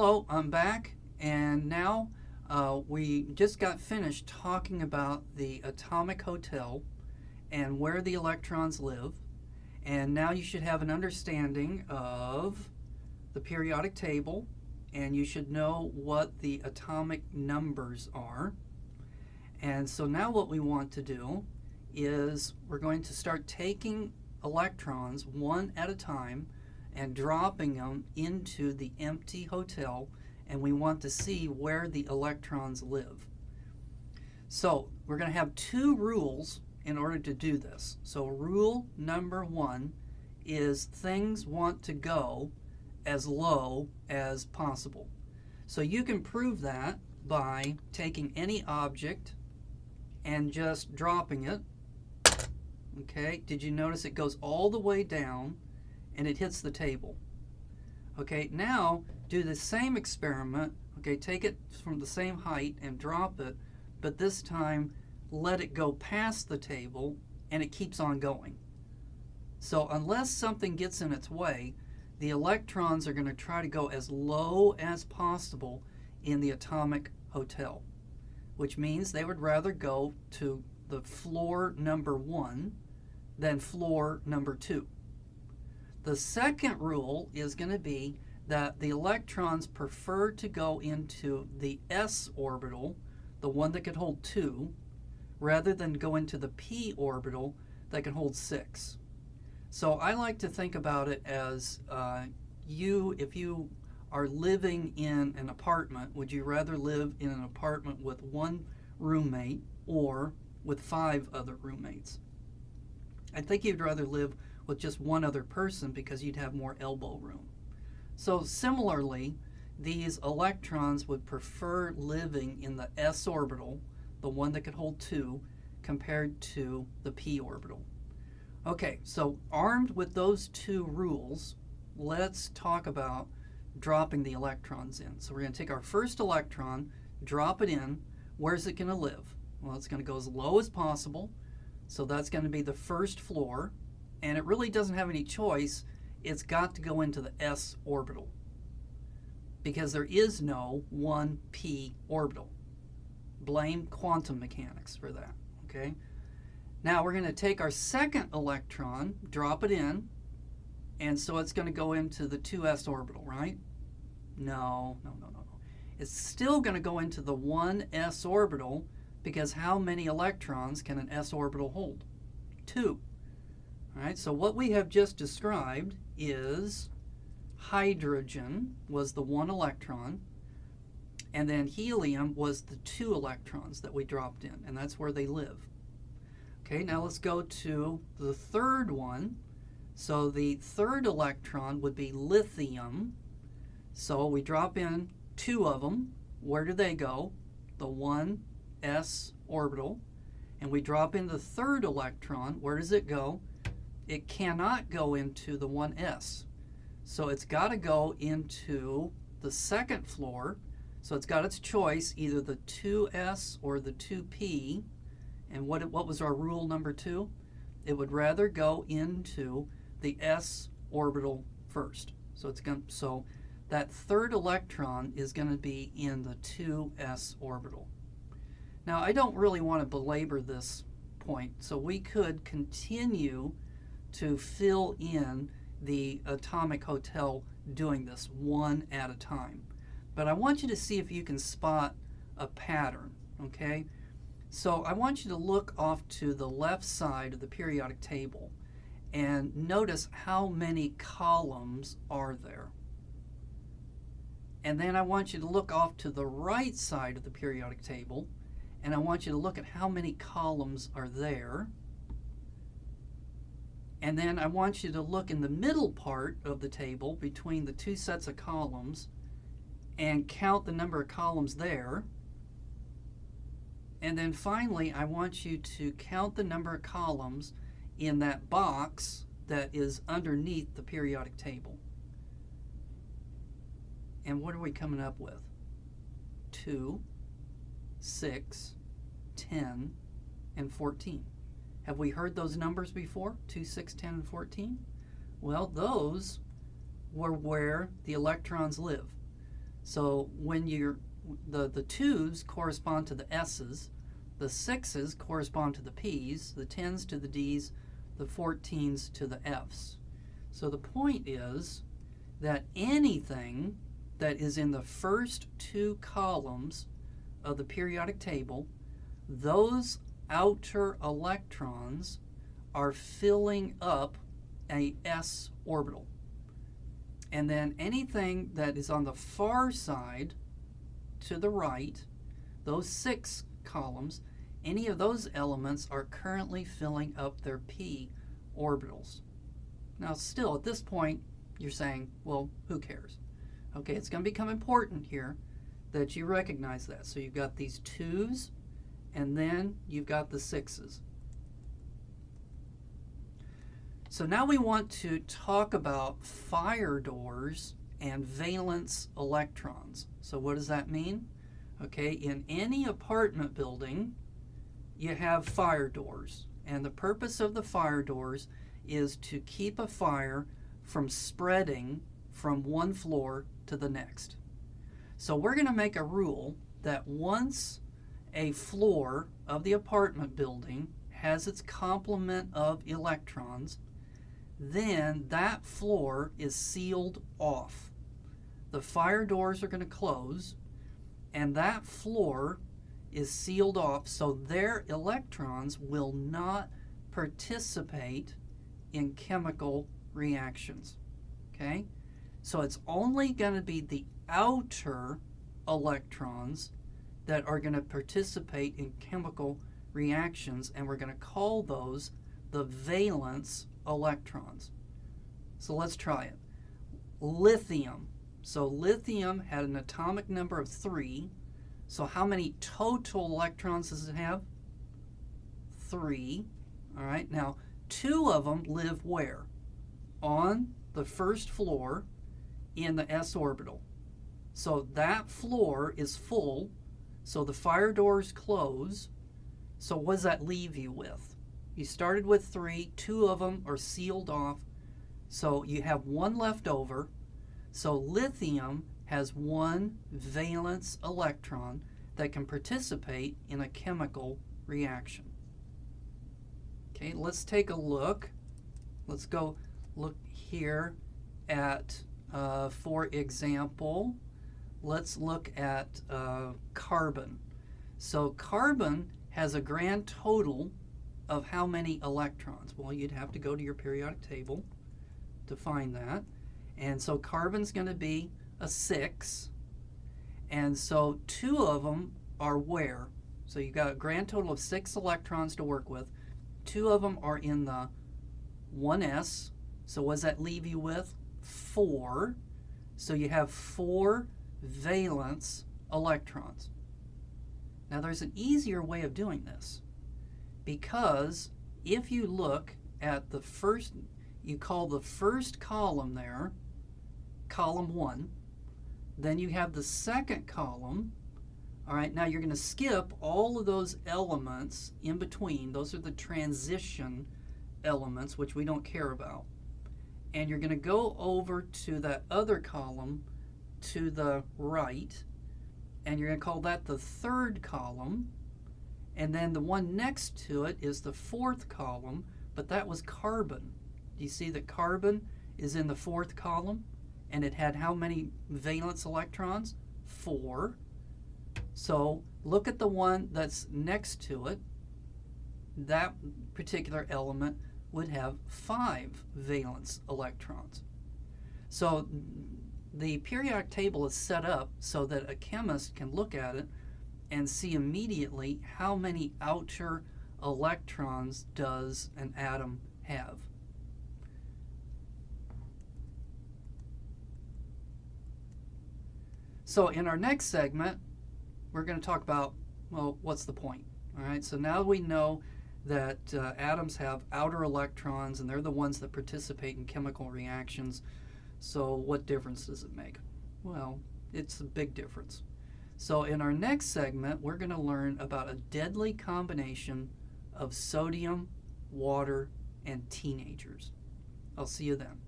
Hello, I'm back, and now we just got finished talking about the atomic hotel and where the electrons live, and now you should have an understanding of the periodic table, and you should know what the atomic numbers are. And so now what we want to do is we're going to start taking electrons one at a time and dropping them into the empty hotel, and we want to see where the electrons live. So we're going to have two rules in order to do this. So rule number one is things want to go as low as possible. So you can prove that by taking any object and just dropping it. Okay, did you notice it goes all the way down and it hits the table? Okay, now do the same experiment. Okay, take it from the same height and drop it, but this time let it go past the table and it keeps on going. So unless something gets in its way, the electrons are going to try to go as low as possible in the atomic hotel, which means they would rather go to the floor number 1 than floor number 2. The second rule is going to be that the electrons prefer to go into the s orbital, the one that can hold 2, rather than go into the p orbital that can hold 6. So I like to think about it as if you are living in an apartment, would you rather live in an apartment with one roommate or with 5 other roommates? I think you'd rather live with just one other person because you'd have more elbow room. So similarly, these electrons would prefer living in the s orbital, the one that could hold 2, compared to the p orbital. Okay, so armed with those two rules, let's talk about dropping the electrons in. So we're going to take our first electron, drop it in. Where's it going to live? Well, it's going to go as low as possible. So that's going to be the first floor. And it really doesn't have any choice. It's got to go into the s orbital because there is no 1p orbital. Blame quantum mechanics for that. Okay. Now we're going to take our second electron, drop it in, and so it's going to go into the 2s orbital, right? No. It's still going to go into the 1s orbital because how many electrons can an s orbital hold? 2. All right, so what we have just described is hydrogen was the 1 electron, and then helium was the 2 electrons that we dropped in, and that's where they live. Okay, now let's go to the third one. So the third electron would be lithium. So we drop in 2 of them. Where do they go? The 1s orbital. And we drop in the third electron. Where does it go? It cannot go into the 1s. So it's got to go into the second floor. So it's got its choice, either the 2s or the 2p. And what was our rule number 2? It would rather go into the s orbital first. So that third electron is going to be in the 2s orbital. Now I don't really want to belabor this point, so we could continue to fill in the atomic hotel doing this one at a time. But I want you to see if you can spot a pattern, okay? So I want you to look off to the left side of the periodic table and notice how many columns are there. And then I want you to look off to the right side of the periodic table and I want you to look at how many columns are there. And then I want you to look in the middle part of the table between the 2 sets of columns and count the number of columns there. And then finally, I want you to count the number of columns in that box that is underneath the periodic table. And what are we coming up with? 2, 6, 10, and 14. Have we heard those numbers before? 2, 6, 10, and 14? Well, those were where the electrons live. So when the 2's correspond to the S's, the 6's correspond to the P's, the 10's to the D's, the 14's to the F's. So the point is that anything that is in the first 2 columns of the periodic table, those outer electrons are filling up a s orbital. And then anything that is on the far side to the right, those 6 columns, any of those elements are currently filling up their p orbitals. Now still, at this point, you're saying, well, who cares? Okay, it's going to become important here that you recognize that. So you've got these 2's, and then you've got the 6's. So now we want to talk about fire doors and valence electrons. So what does that mean? Okay, in any apartment building, you have fire doors. And the purpose of the fire doors is to keep a fire from spreading from one floor to the next. So we're going to make a rule that once a floor of the apartment building has its complement of electrons, then that floor is sealed off. The fire doors are going to close, and that floor is sealed off, so their electrons will not participate in chemical reactions. Okay? So it's only going to be the outer electrons that are going to participate in chemical reactions, and we're going to call those the valence electrons. So let's try it. Lithium. So lithium had an atomic number of 3. So how many total electrons does it have? 3. All right. Now, 2 of them live where? On the first floor in the s orbital. So that floor is full. So the fire doors close. So what does that leave you with? You started with 3. 2 of them are sealed off. So you have 1 left over. So lithium has 1 valence electron that can participate in a chemical reaction. Okay, let's take a look. Let's go look here at, for example, let's look at carbon. So carbon has a grand total of how many electrons? Well, you'd have to go to your periodic table to find that. And so carbon's going to be a 6. And so 2 of them are where? So you've got a grand total of 6 electrons to work with. 2 of them are in the 1s. So what does that leave you with? 4. So you have 4 valence electrons. Now there's an easier way of doing this, because if you look at the first, you call the first column there column 1, then you have the second column. All right, now you're going to skip all of those elements in between. Those are the transition elements, which we don't care about. And you're going to go over to that other column to the right, and you're going to call that the third column. And then the one next to it is the 4th column, but that was carbon. Do you see that carbon is in the 4th column? And it had how many valence electrons? 4. So look at the one that's next to it. That particular element would have 5 valence electrons. So the periodic table is set up so that a chemist can look at it and see immediately how many outer electrons does an atom have. So in our next segment, we're going to talk about, well, what's the point? All right, so now we know that atoms have outer electrons, and they're the ones that participate in chemical reactions. So what difference does it make? Well, it's a big difference. So in our next segment, we're going to learn about a deadly combination of sodium, water, and teenagers. I'll see you then.